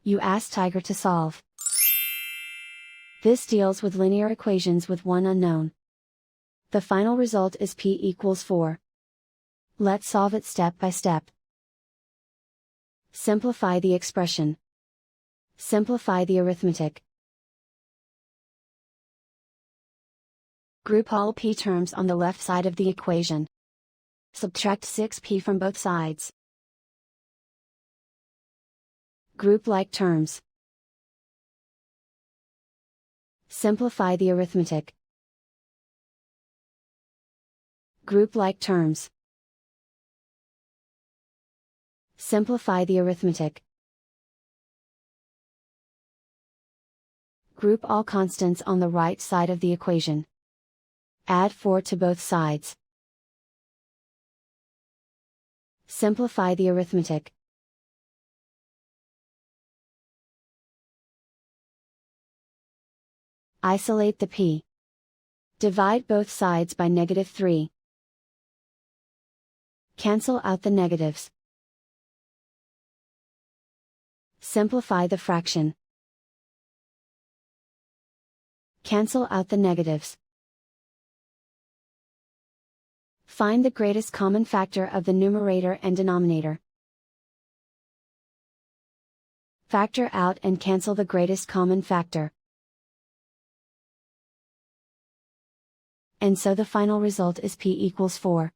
You ask Tiger to solve. This deals with linear equations with one unknown. The final result is p equals 4. Let's solve it step by step. Simplify the expression. Simplify the arithmetic. Group all p terms on the left side of the equation. Subtract 6p from both sides. Group like terms. Simplify the arithmetic. Group like terms. Simplify the arithmetic. Group all constants on the right side of the equation. Add 4 to both sides. Simplify the arithmetic. Isolate the p. Divide both sides by -3. Cancel out the negatives. Simplify the fraction. Cancel out the negatives. Find the greatest common factor of the numerator and denominator. Factor out and cancel the greatest common factor. And so the final result is p equals 4.